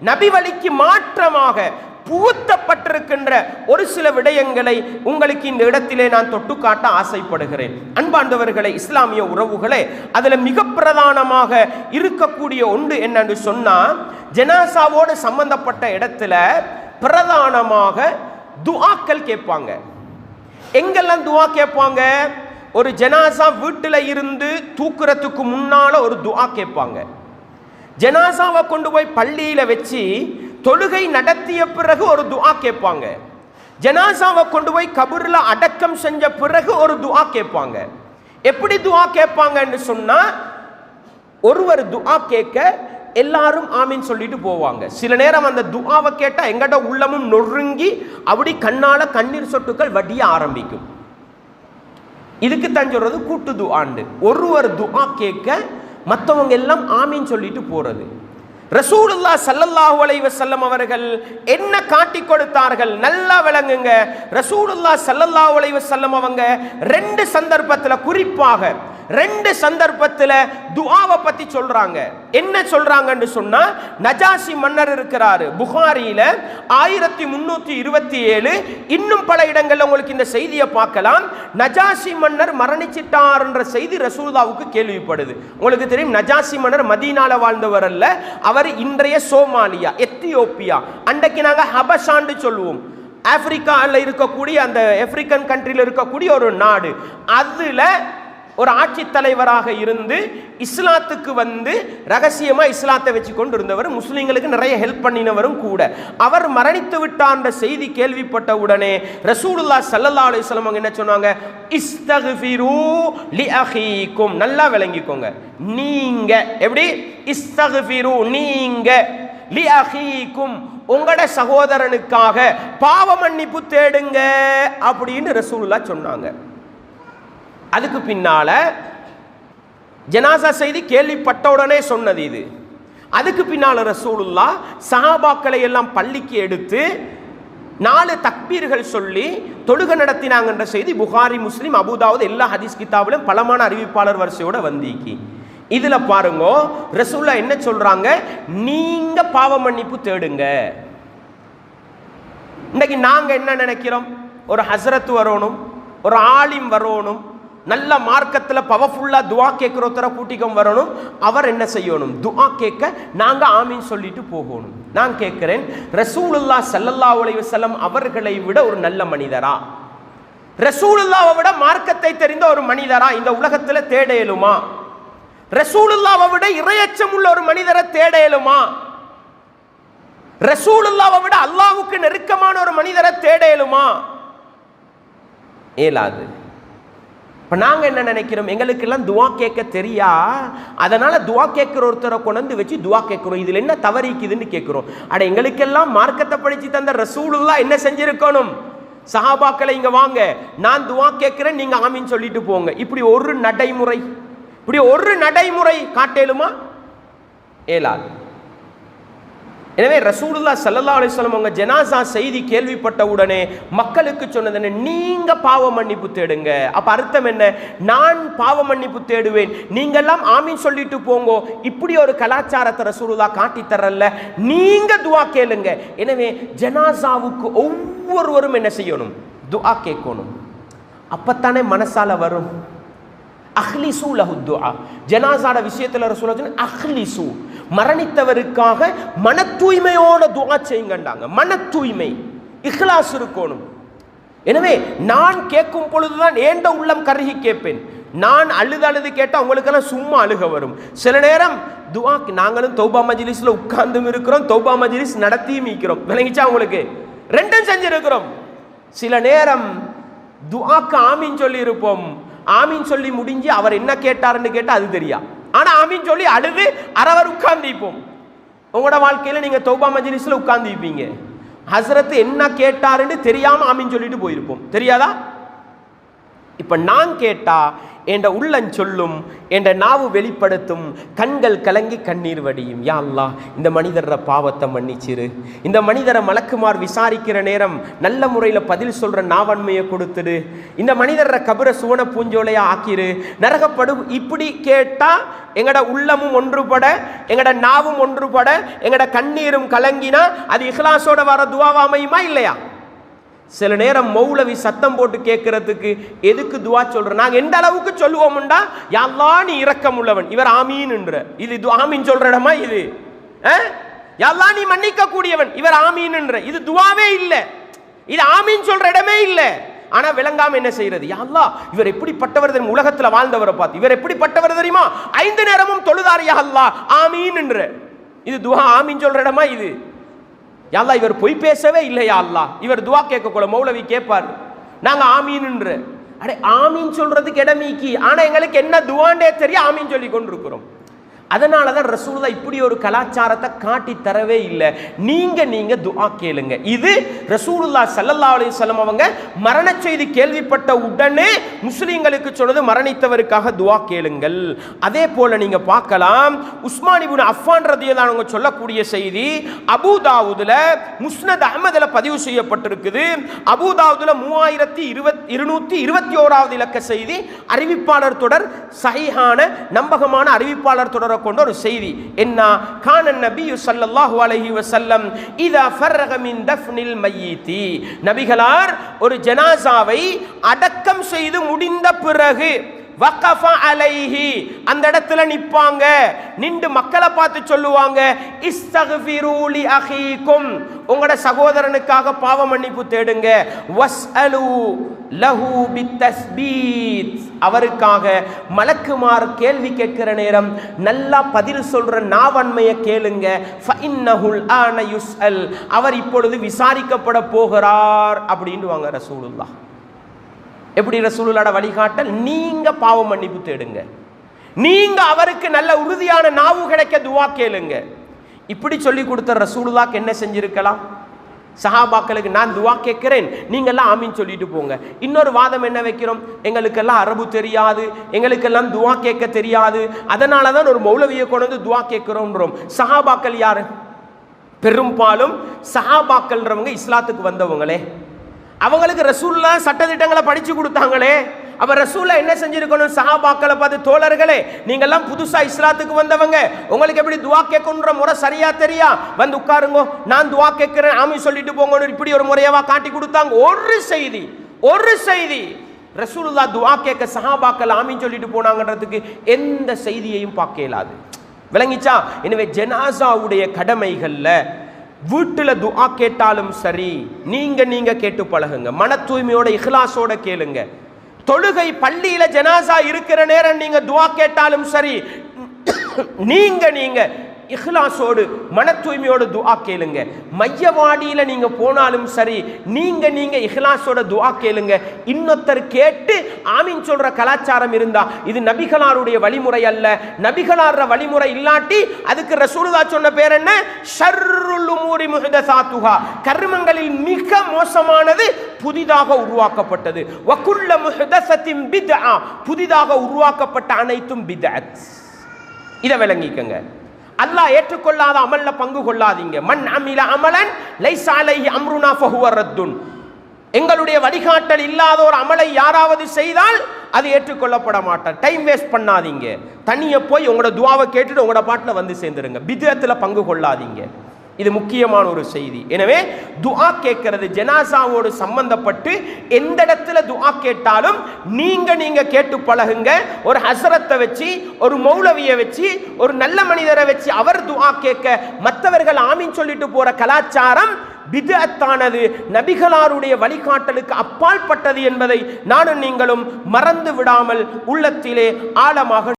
நபி வழிக்கு மாற்றமாக புகுத்தப்பட்டிருக்கின்ற ஒரு சில விடயங்களை உங்களுக்கு இந்த இடத்திலே நான் தொட்டு காட்ட ஆசைப்படுகிறேன். அன்பாண்டவர்களே, இஸ்லாமிய உறவுகளே, அதில் மிக பிரதானமாக இருக்கக்கூடிய ஒன்று என்னன்னு சொன்னா, ஜனாசாவோடு சம்பந்தப்பட்ட இடத்துல பிரதானமாக துஆக்கள் கேட்பாங்க. எங்கெல்லாம் துஆ கேட்பாங்க? ஒரு ஜனாசா வீட்டில் இருந்து தூக்குறதுக்கு முன்னால ஒரு துஆ கேட்பாங்க. ஜனாசாவை கொண்டு போய் பள்ளியில வச்சு தொழுகை நடத்திய பிறகு ஒரு துஆ கேட்பாங்க. ஜனாசாவை கொண்டு போய் கபூர்ல அடக்கம் செஞ்ச பிறகு ஒரு துஆ கேட்பாங்க. எப்படி துஆ கேட்பாங்கன்னு சொன்னா, ஒருவர் துஆ கேட்க எல்லாரும் ஆமீன் சொல்லிட்டு போவாங்க. சில நேரம் அந்த துஆவை கேட்டா எங்கட உள்ளமும் நொறுங்கி அப்படி கண்ணால கண்ணீர் சொட்டுக்கள் வடிய ஆரம்பிக்கும். இதுக்கு தான் சொல்றது கூட்டு துஆண்டு. ஒருவர் துஆ கேட்க மற்றவங்க எல்லாம் ஆமீன் சொல்லிட்டு போறது. ரசூலுல்லாஹ் ஸல்லல்லாஹு அலைஹி வஸல்லம் அவர்கள் என்ன காட்டி கொடுத்தார்கள் நல்லா விளங்குங்க. ரசூலுல்லாஹ் ஸல்லல்லாஹு அலைஹி வஸல்லம் அவங்க ரெண்டு சந்தர்ப்பத்தில், குறிப்பாக ரெண்டு சந்தர்ப்பத்தில் துஆவை பத்தி சொல்றாங்க. என்ன சொல்றாங்கன்னு சொன்னா, நஜாசி மன்னர் இருக்கிறாரு, புகாரியில 1327, இன்னும் பல இடங்கள்ல உங்களுக்கு இந்த செய்தியை பார்க்கலாம். நஜாசி மன்னர் மரணிச்சிட்டார் என்ற செய்தி ரசூலுல்லாஹ்வுக்கு கேள்விப்படுது. உங்களுக்கு தெரியும், நஜாசி மன்னர் மதீனால வாழ்ந்தவர் அல்ல, அவர் இன்றைய சோமாலியா, எத்தியோப்பியா, அன்றைக்கு நாங்கள் ஹபஷான்னு சொல்லுவோம், ஆப்பிரிக்காவில் இருக்கக்கூடிய அந்த ஆப்பிரிக்கன் கண்ட்ரியில் இருக்கக்கூடிய ஒரு நாடு. அதுல ஒரு ஆட்சி தலைவராக இருந்து இஸ்லாத்துக்கு வந்து ரகசியமா இஸ்லாத்தை வச்சு கொண்டு இருந்தவர், முஸ்லிம்களுக்கு நிறைய ஹெல்ப் பண்ணினவரும் கூட. அவர் மரணித்து விட்டார் என்ற செய்தி கேள்விப்பட்ட உடனே ரசூலுல்லாஹ் ஸல்லல்லாஹு அலைஹி வஸல்லம் என்ன சொன்னாங்க? இஸ்தக்ஃபிரு லி அஹீக்கும். நல்லா விளங்கிக்கோங்க. நீங்க எப்படி இஸ்தக்ஃபிரு, நீங்க லி அஹீக்கும், உங்களோட சகோதரனுக்காக பாவ மன்னிப்பு தேடுங்க அப்படின்னு ரசூலுல்லாஹ் சொன்னாங்க. அதுக்கு பின்னால ஜனாசா செய்தி கேள்விப்பட்ட உடனே சொன்னது இது. அதுக்கு பின்னால ரசூலுல்லாஹ் சஹாபாக்களை எல்லாம் பள்ளிக்கு எடுத்து 4 தக்பீர்கள் சொல்லி தொழுகை நடத்தினாங்கன்ற செய்தி புகாரி, முஸ்லிம், அபூதாவுத் எல்லா ஹதீஸ் கிதாபிலும் பலமான அறிவிப்பாளர் வரிசையோட வந்திக்கி. இதுல பாருங்க, ரசூலுல்லாஹ் என்ன சொல்றாங்க? நீங்க பாவ மன்னிப்பு தேடுங்க. இன்னைக்கு நாங்க என்ன நினைக்கிறோம்? ஒரு ஹஸ்ரத் வரணும், ஒரு ஆலிம் வரணும், நல்ல மார்க்கத்தில் பவர்ஃபுல்லா துஆ கேட்கிற ஒருத்தர கூட்டிக்கும் வரணும். அவர் என்ன செய்யணும்? துஆ கேட்க நாங்க ஆமீன் சொல்லிட்டு போகணும். நான் கேட்கிறேன், ரசூலுல்லாஹ் ஸல்லல்லாஹு அலைஹி வஸல்லம் அவர்களை விட ஒரு நல்ல மனிதரா, ரசூலுல்லாஹ்வை விட மார்க்கத்தை தெரிந்த ஒரு மனிதரா இந்த உலகத்தில் தேட இயலுமா? ரசூலுல்லாஹ்வை விட இறையச்சம் உள்ள ஒரு மனிதரை தேட இயலுமா? ரசூலுல்லாஹ்வை விட அல்லாஹ்வுக்கு நெருக்கமான ஒரு மனிதரை தேட இயலுமா? இயலாது. இப்போ நாங்கள் என்ன நினைக்கிறோம்? எங்களுக்கெல்லாம் துஆ கேட்க தெரியா, அதனால துஆ கேட்குற ஒருத்தரை கொண்டு வச்சு துஆ கேட்குறோம். இதில் என்ன தவறிக்குதுன்னு கேட்குறோம். அட, எங்களுக்கெல்லாம் மார்க்கத்தை படித்து தந்த ரசூலுல்லாஹ் என்ன செஞ்சிருக்கணும்? சஹாபாக்களை இங்கே வாங்க, நான் துஆ கேட்குறேன், நீங்கள் ஆமீன் சொல்லிட்டு போங்க. இப்படி ஒரு நடைமுறை காட்டேலுமா? ஏலாது. எனவே ரசூலுல்லாஹ் ஸல்லல்லாஹு அலைஹி வஸல்லம் அவங்க ஜனாசா செய்தி கேள்விப்பட்ட உடனே மக்களுக்கு சொன்னது என்ன? நீங்க பாவ மன்னிப்பு தேடுங்க. அப்ப அர்த்தம் என்ன? நான் பாவ மன்னிப்பு தேடுவேன், நீங்கெல்லாம் ஆமீன் சொல்லிட்டு போங்க. இப்படி ஒரு கலாச்சாரத்தை ரசூலுல்லாஹ் காட்டி தரல, நீங்க துஆ கேளுங்க. எனவே ஜனாசாவுக்கு ஒவ்வொருவரும் என்ன செய்யணும்? துஆ கேட்கணும். அப்பத்தானே மனசால வரும். அஹ்லிசு லஹு துஆ. ஜனாசாட விஷயத்துல ரசூலுல்லாஹ் சொன்னாங்க, அஹ்லிசு, மரணித்தவருக்காக மன தூய்மையோட துஆ செய்யுங்கண்டாங்க. மன தூய்மை, இஹ்லாஸ் இருக்கணும். எனவே நான் கேட்கும் பொழுதுதான் ஏண்ட உள்ளம் கருகி கேட்பேன். நான் அழுது கேட்டால் உங்களுக்கெல்லாம் சும்மா அழுக வரும். சில நேரம் துஆ, நாங்களும் தௌபா மஜ்லிஸ்ல உட்கார்ந்தும் இருக்கிறோம், தௌபா மஜ்லிஸ் நடத்தியும் இருக்கிறோம். விளங்கிச்சா உங்களுக்கு? ரெண்டும் செஞ்சிருக்கிறோம். சில நேரம் துஆக்கு ஆமீன் சொல்லி இருப்போம், ஆமீன் சொல்லி முடிஞ்சு அவர் என்ன கேட்டாருன்னு கேட்டால் அது தெரியா, ஆனால் ஆமீன் சொல்லி அழுது அரவர் உட்கார்ந்திப்போம். உங்களோட வாழ்க்கையில் நீங்கள் தௌபா மஜ்லிஸில் உட்கார்ந்திப்பீங்க, ஹஸ்ரத் என்ன கேட்டாருன்னு தெரியாமல் ஆமீன் சொல்லிட்டு போயிருப்போம். தெரியாதா? இப்ப நான் கேட்டா என்ற உள்ளம் சொல்லும், என்ற நாவு வெளிப்படுத்தும், கண்கள் கலங்கி கண்ணீர் வடியும். யா அல்லாஹ், இந்த மனிதர பாவத்தை மன்னிச்சிரு, இந்த மனிதரை மலக்குமார் விசாரிக்கிற நேரம் நல்ல முறையில் பதில் சொல்ற நாவன்மையை கொடுத்துடு, இந்த மனிதர கபர சுவன பூஞ்சோலையா ஆக்கிரு, நரகப்படு. இப்படி கேட்டா எங்கட உள்ளமும் ஒன்றுபட, எங்கட நாவும் ஒன்றுபட, எங்கட கண்ணீரும் கலங்கினா அது இஹ்லாஸோட வர துவாவா அமையுமா இல்லையா? சில நேரம் மௌலவி சத்தம் போட்டு கேட்கறதுக்கு எதுக்கு துவா சொல்ற, நாங்க எந்த அளவுக்கு சொல்லுவோம்டா, யா அல்லாஹ் நீ இரக்கம் உள்ளவன், இவர் ஆமீன் என்ற, இது ஆமீன் சொல்ற இடமா இது? யா அல்லாஹ் நீ மன்னிக்க கூடியவன், இவர் ஆமீன் என்ற, இது துவாவே இல்லை, இது ஆமீன் சொல்ற இடமே இல்லை. ஆனா விளங்காம என்ன செய்யறது? யா அல்லாஹ் இவர் எப்படிப்பட்டவர் தெரியுமா, உலகத்துல வாழ்ந்தவரை பார்த்து இவர் எப்படிப்பட்டவர் தெரியுமா, 5 நேரமும் தொழுதார் யா அல்லாஹ் ஆமீன் என்ற, இது துவா ஆமீன் சொல்ற இடமா இது? யா அல்லாஹ் இவர் பொய் பேசவே இல்லையா அல்லாஹ், இவர் துவா கேட்கக்கூட மௌலவி கேட்பார், நாங்க ஆமீன் என்ற. அடே ஆமீன் சொல்றதுக்கு இடமீக்கி, ஆனா எங்களுக்கு என்ன துவாண்டே தெரியும், ஆமீன் சொல்லி கொண்டிருக்கிறோம். அதனால தான் ரசூலுல்லாஹ் இப்படி ஒரு கலாச்சாரத்தை காட்டி தரவே இல்லை. நீங்க துஆ கேளுங்க. இது ரசூலுல்லாஹ் ஸல்லல்லாஹு அலைஹி வஸல்லம் அவங்க மரண செய்தி கேள்விப்பட்ட உடனே முஸ்லிம்களுக்கு சொன்னது, மரணித்தவருக்காக துஆ கேளுங்கள். அதே போல நீங்க பார்க்கலாம், உஸ்மான் இப்னு அஃபான் ரலியல்லாஹு அன்ஹு சொல்லக்கூடிய செய்தி அபூ தாவூதுல, முஸ்னத் அஹ்மதுல பதிவு செய்யப்பட்டிருக்குது. அபூ தாவூதுல 3221வது இலக்க செய்தி, அறிவிப்பாளர் தொடர் சஹீஹான நம்பகமான அறிவிப்பாளர் தொடர் கொண்ட ஒரு செய்தி. என்ன? கான நபி ஸல்லல்லாஹு அலைஹி வஸல்லம் இதா ஃபர்ரக மின் தஃப்னில் மய்யிதி, நபிகளார் ஒரு ஜனாசாவை அடக்கம் செய்து முடிந்த பிறகு வகஃப அலைஹி, அந்த இடத்துல நிப்பாங்க, நின்று மக்களை பார்த்து சொல்லுவாங்க, இஸ்தக்ஃபிரு லி அஹீக்கும், உங்களோட சகோதரனுக்காக பாவ மன்னிப்பு தேடுங்க, வஸ்அலு லஹு பித்தஸ்பீத், அவருக்காக மலக்குமார் கேள்வி கேட்கிற நேரம் நல்லா பதில் சொல்ற நாவன்மையை கேளுங்க, ஃபஇன்னஹுல் ஆன யுஸ்அல், அவர் இப்பொழுது விசாரிக்கப்பட போகிறார் அப்படின்னுவாங்க ரசூலுல்லாஹ். எப்படி ரசூலுல்லாஹ்வோட வழிகாட்டல்? நீங்க பாவ மன்னிப்பு தேடுங்க, நீங்க அவருக்கு நல்ல உறுதியான நாவு கிடைக்க துவா கேளுங்க. இப்படி சொல்லி கொடுத்த ரசூலுல்லாஹ்க்கு என்ன செஞ்சிருக்கலாம்? சஹாபாக்களுக்கு நான் துவா கேட்கிறேன், நீங்கெல்லாம் ஆமீன் சொல்லிட்டு போங்க. இன்னொரு வாதம் என்ன வைக்கிறோம், எங்களுக்கெல்லாம் அரபு தெரியாது, எங்களுக்கெல்லாம் துவா கேட்க தெரியாது, அதனால தான் ஒரு மௌலவியை கொண்டு வந்து துவா கேட்கிறோம்ன்றோம். சஹாபாக்கள் யாரு? பெரும்பாலும் சஹாபாக்கள்ன்றவங்க இஸ்லாத்துக்கு வந்தவங்களே, அவங்களுக்கு ரசூலுல்லாஹ் சட்டதிட்டங்களை படிச்சு கொடுத்தாங்களே. அப்ப ரசூலுல்லாஹ் என்ன செஞ்சிருக்கணும்? சஹாபாக்களை பார்த்து, தோழர்களே நீங்கெல்லாம் புதுசா இஸ்லாத்துக்கு வந்தவங்க, உங்களுக்கு எப்படி துவா கேட்கணுன்ற முறை சரியா தெரியா, வந்து உட்காருங்க, நான் துவா கேட்கிறேன் ஆமீன் சொல்லிட்டு போங்க, இப்படி ஒரு முறையவா காட்டி கொடுத்தாங்க. ஒரு செய்தி ரசூலுல்லாஹ் துவா கேட்க சஹாபாக்கள் ஆமீன் சொல்லிட்டு போனாங்கன்றதுக்கு எந்த செய்தியையும் பார்க்க இயலாது. விளங்கிச்சா? எனவே ஜனாசாவுடைய கடமைகள்ல வீட்டுல துஆ கேட்டாலும் சரி, நீங்க கேட்டு பழகுங்க, மன தூய்மையோட இஹ்லாஸோட கேளுங்க. தொழுகை பள்ளியில ஜனாசா இருக்கிற நேரம் நீங்க துஆ கேட்டாலும் சரி, நீங்க இஹ்லாஸோடு மன தூய்மையோடு துஆ கேளுங்க. மையவாடியில நீங்க போனாலும் சரி, நீங்க இஹ்லாஸோட துஆ கேளுங்க. இன்னொருத்தர் கேட்டு ஆமீன் சொல்ற கலாச்சாரம் இருந்தா இது நபிகளாருடைய வழிமுறை அல்ல. நபிகளார வழிமுறை இல்லாட்டி அதுக்கு ரசூலுல்லாஹ் சொன்ன பேர் என்ன? ஷர்ருல் உமூரி முஹ்தஸாத்துஹா, கர்மங்களில் மிக மோசமானது புதிதாக உருவாக்கப்பட்டது. வகுல்ல முஹ்தஸத்தின் பித்ஆ, புதிதாக உருவாக்கப்பட்ட அனைத்தும் பித்அத். இதை விளங்கிக்கங்க. அல்லாஹ் ஏற்றுக்கொள்ளாத அமல்ல பங்கு கொள்ளாதீங்க. மன் அமில அமலன் லைஸ அலைஹி அம்ருனா ஃபஹுவ ரத்துன், எங்களுடைய வழிகாட்டல் இல்லாத ஒரு அமலை யாராவது செய்தால் அது ஏற்றுக்கொள்ளப்பட மாட்டார். டைம் வேஸ்ட் பண்ணாதீங்க, தனியே போய் உங்களோட துஆவை கேட்டுட்டு உங்களோட பாட்டில் வந்து சேர்ந்துருங்க. பித்அத்தில் பங்கு கொள்ளாதீங்க. இது முக்கியமான ஒரு செய்தி. எனவே துஆ கேட்கிறது ஜனாசாவோடு சம்பந்தப்பட்டு எந்த இடத்துல துஆ கேட்டாலும் நீங்க கேட்டு பழகுங்க. ஒரு ஹஸரத்தை வச்சு, ஒரு மௌலவியை வச்சு, ஒரு நல்ல மனிதரை வச்சு அவர் துஆ கேட்க மற்றவர்கள் ஆமீன் சொல்லிட்டு போற கலாச்சாரம் பித்அத்தானது, நபிகளாருடைய வழிகாட்டலுக்கு அப்பாற்பட்டது என்பதை நானும் நீங்களும் மறந்து விடாமல் உள்ளத்திலே ஆழமாக